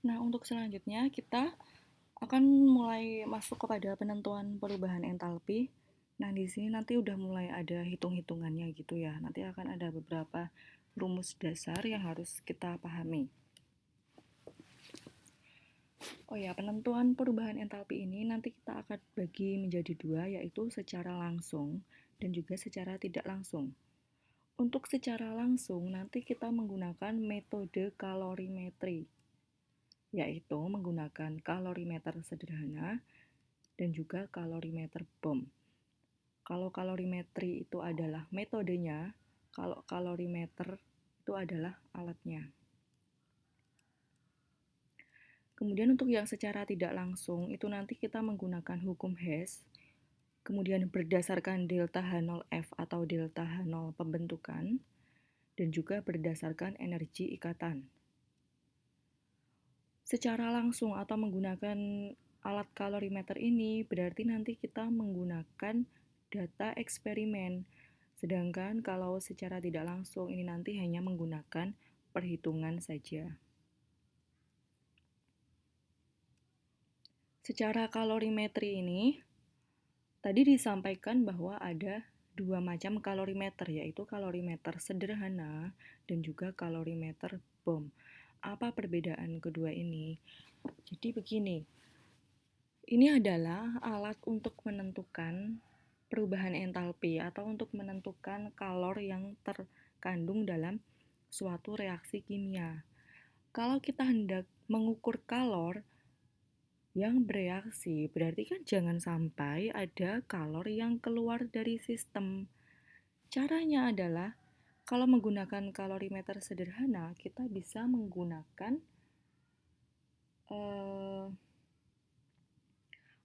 Nah, untuk selanjutnya kita akan mulai masuk kepada penentuan perubahan entalpi. Nah, di sini nanti udah mulai ada hitung-hitungannya gitu ya. Nanti akan ada beberapa rumus dasar yang harus kita pahami. Oh ya, penentuan perubahan entalpi ini nanti kita akan bagi menjadi dua, yaitu secara langsung dan juga secara tidak langsung. Untuk secara langsung, nanti kita menggunakan metode kalorimetri, yaitu menggunakan kalorimeter sederhana dan juga kalorimeter BOM. Kalau kalorimetri itu adalah metodenya, kalau kalorimeter itu adalah alatnya. Kemudian untuk yang secara tidak langsung, itu nanti kita menggunakan hukum Hess, kemudian berdasarkan delta H0F atau delta H0 pembentukan, dan juga berdasarkan energi ikatan. Secara langsung atau menggunakan alat kalorimeter ini berarti nanti kita menggunakan data eksperimen. Sedangkan kalau secara tidak langsung ini nanti hanya menggunakan perhitungan saja. Secara kalorimetri ini tadi disampaikan bahwa ada dua macam kalorimeter, yaitu kalorimeter sederhana dan juga kalorimeter BOM. Apa perbedaan kedua ini? Jadi begini, ini adalah alat untuk menentukan perubahan entalpi atau untuk menentukan kalor yang terkandung dalam suatu reaksi kimia. Kalau kita hendak mengukur kalor yang bereaksi, berarti kan jangan sampai ada kalor yang keluar dari sistem. Caranya adalah kalau menggunakan kalorimeter sederhana, kita bisa menggunakan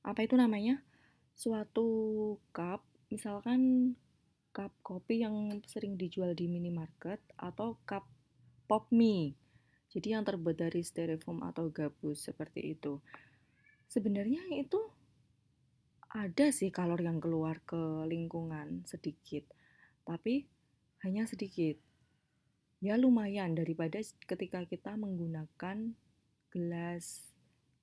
apa itu namanya? Suatu cup, misalkan cup kopi yang sering dijual di minimarket atau cup pop mie. Jadi yang terbuat dari styrofoam atau gabus seperti itu. Sebenarnya itu ada sih kalor yang keluar ke lingkungan sedikit, tapi hanya sedikit. Ya lumayan daripada ketika kita menggunakan gelas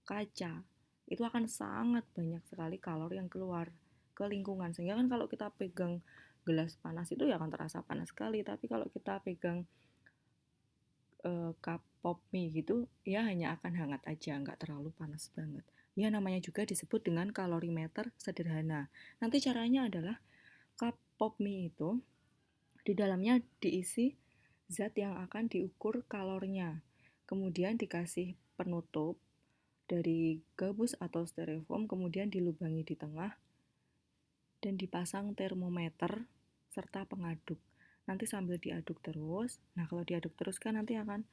kaca. Itu akan sangat banyak sekali kalor yang keluar ke lingkungan. Sehingga kan kalau kita pegang gelas panas itu ya akan terasa panas sekali, tapi kalau kita pegang cup pop mie gitu ya hanya akan hangat aja, nggak terlalu panas banget. Ya namanya juga disebut dengan kalorimeter sederhana. Nanti caranya adalah cup pop mie itu di dalamnya diisi zat yang akan diukur kalornya. Kemudian dikasih penutup dari gabus atau styrofoam, kemudian dilubangi di tengah dan dipasang termometer serta pengaduk. Nanti sambil diaduk terus. Nah, kalau diaduk terus kan nanti akan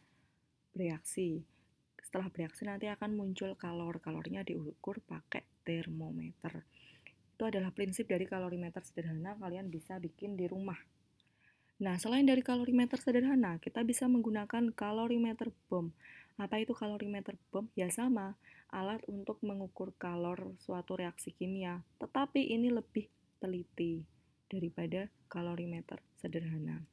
bereaksi. Setelah bereaksi nanti akan muncul kalor. Kalornya diukur pakai termometer. Itu adalah prinsip dari kalorimeter sederhana, kalian bisa bikin di rumah. Nah, selain dari kalorimeter sederhana, kita bisa menggunakan kalorimeter BOM. Apa itu kalorimeter BOM? Ya sama, alat untuk mengukur kalor suatu reaksi kimia, tetapi ini lebih teliti daripada kalorimeter sederhana.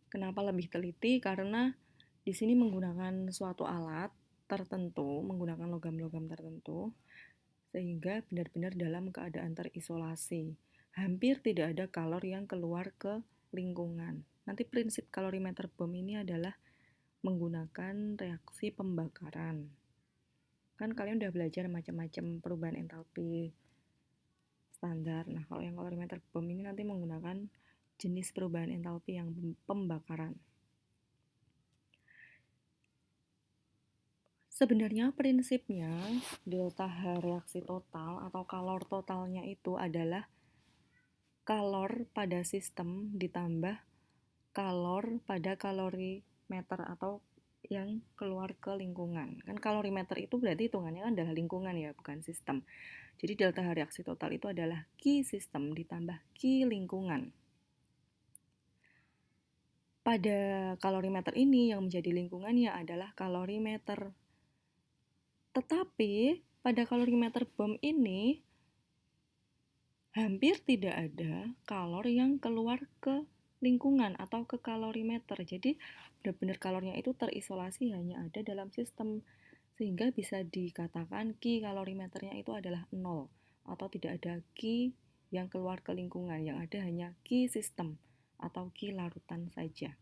Kenapa lebih teliti? Karena di sini menggunakan suatu alat tertentu, menggunakan logam-logam tertentu, sehingga benar-benar dalam keadaan terisolasi. Hampir tidak ada kalor yang keluar ke lingkungan. Nanti prinsip kalorimeter BOM ini adalah menggunakan reaksi pembakaran. Kan kalian udah belajar macam-macam perubahan entalpi standar. Nah, kalau yang kalorimeter BOM ini nanti menggunakan jenis perubahan entalpi yang pembakaran. Sebenarnya prinsipnya delta H reaksi total atau kalor totalnya itu adalah kalor pada sistem ditambah kalor pada kalorimeter atau yang keluar ke lingkungan. Kan kalorimeter itu berarti hitungannya kan adalah lingkungan ya, bukan sistem. Jadi delta H reaksi total itu adalah Q sistem ditambah Q lingkungan. Pada kalorimeter ini yang menjadi lingkungannya adalah kalorimeter. Tetapi pada kalorimeter BOM ini hampir tidak ada kalor yang keluar ke lingkungan atau ke kalorimeter. Jadi benar-benar kalorinya itu terisolasi hanya ada dalam sistem, sehingga bisa dikatakan Ki kalorimeternya itu adalah 0 atau tidak ada Ki yang keluar ke lingkungan, yang ada hanya Ki sistem atau Ki larutan saja.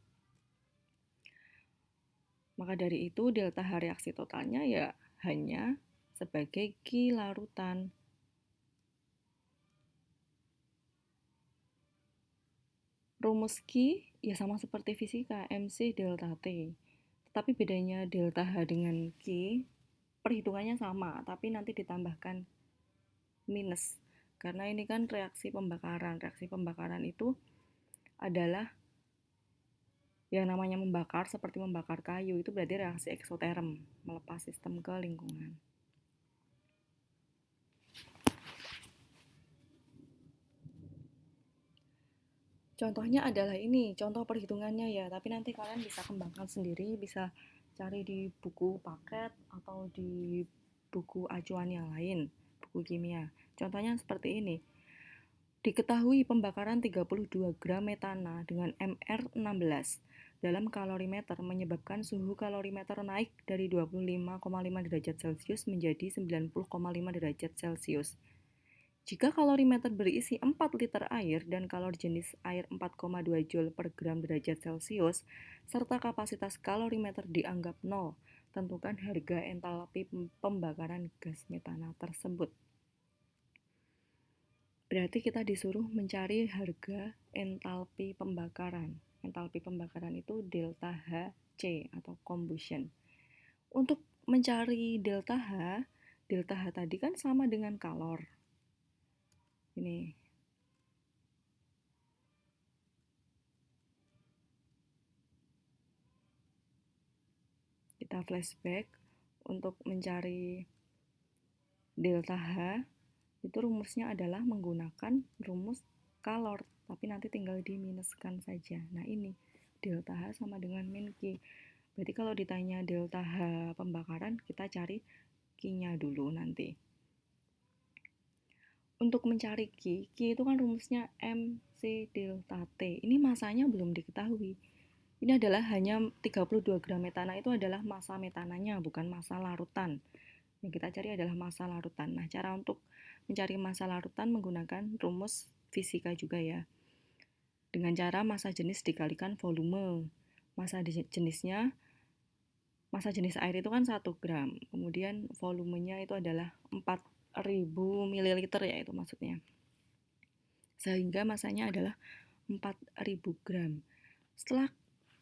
Maka dari itu delta H reaksi totalnya ya hanya sebagai Ki larutan. Rumus Ki ya sama seperti fisika, MC delta T. Tetapi bedanya delta H dengan Ki, perhitungannya sama, tapi nanti ditambahkan minus. Karena ini kan reaksi pembakaran. Reaksi pembakaran itu adalah yang namanya membakar, seperti membakar kayu, itu berarti reaksi eksoterm, melepas sistem ke lingkungan. Contohnya adalah ini, contoh perhitungannya ya, tapi nanti kalian bisa kembangkan sendiri, bisa cari di buku paket atau di buku acuan yang lain, buku kimia. Contohnya seperti ini. Diketahui pembakaran 32 gram metana dengan MR16 dalam kalorimeter menyebabkan suhu kalorimeter naik dari 25,5 derajat Celcius menjadi 90,5 derajat Celcius. Jika kalorimeter berisi 4 liter air dan kalori jenis air 4,2 Joule per gram derajat Celcius, serta kapasitas kalorimeter dianggap 0, tentukan harga entalpi pembakaran gas metana tersebut. Berarti kita disuruh mencari harga entalpi pembakaran. Entalpi pembakaran itu delta Hc atau combustion. Untuk mencari delta H tadi kan sama dengan kalor. Ini. Kita flashback untuk mencari delta H. Itu rumusnya adalah menggunakan rumus kalor, tapi nanti tinggal diminuskan saja. Nah ini, delta H sama dengan min Q. Berarti kalau ditanya delta H pembakaran, kita cari Q-nya dulu nanti. Untuk mencari Q itu kan rumusnya MC delta T. Ini masanya belum diketahui. Ini adalah hanya 32 gram metana itu adalah massa metananya, bukan massa larutan. Yang kita cari adalah massa larutan. Nah, cara untuk mencari massa larutan menggunakan rumus fisika juga ya. Dengan cara massa jenis dikalikan volume. Massa jenis air itu kan 1 gram. Kemudian volumenya itu adalah 4000 ml ya itu maksudnya. Sehingga massanya adalah 4000 gram. Setelah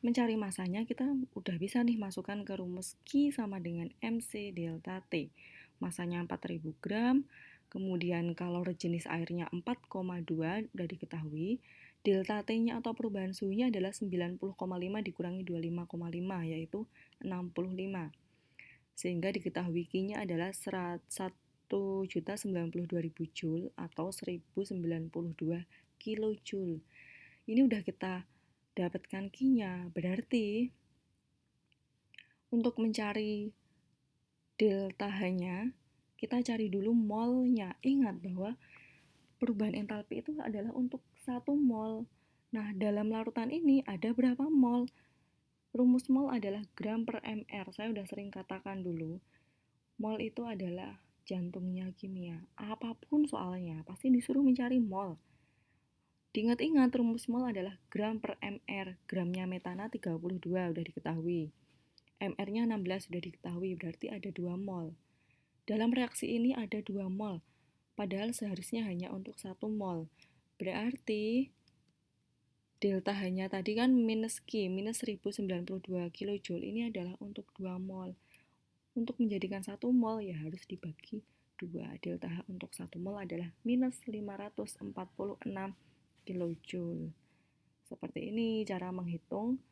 mencari masanya, kita udah bisa nih masukkan ke rumus Q sama dengan MC delta T. Masanya 4000 gram, kemudian kalori jenis airnya 4,2 udah diketahui. Delta T-nya atau perubahan suhunya adalah 90,5 dikurangi 25,5 yaitu 65. Sehingga diketahui Q-nya adalah 1.092.000 Joule atau 1092 kilojoule. Ini udah kita dapatkan Q-nya. Berarti untuk mencari delta H-nya, kita cari dulu mol-nya. Ingat bahwa perubahan entalpi itu adalah untuk 1 mol. Nah, dalam larutan ini ada berapa mol? Rumus mol adalah gram per mr. Saya udah sering katakan dulu. Mol itu adalah jantungnya kimia. Apapun soalnya, pasti disuruh mencari mol. Diingat-ingat rumus mol adalah gram per mr. Gramnya metana 32 udah diketahui. MR-nya 16 sudah diketahui, berarti ada 2 mol. Dalam reaksi ini ada 2 mol, padahal seharusnya hanya untuk 1 mol. Berarti delta H-nya tadi kan minus Q, minus 1092 kJ. Ini adalah untuk 2 mol. Untuk menjadikan 1 mol ya harus dibagi 2. Delta H untuk 1 mol adalah minus 546 kJ. Seperti ini cara menghitung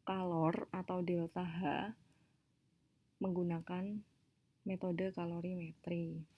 kalor atau delta H menggunakan metode kalorimetri.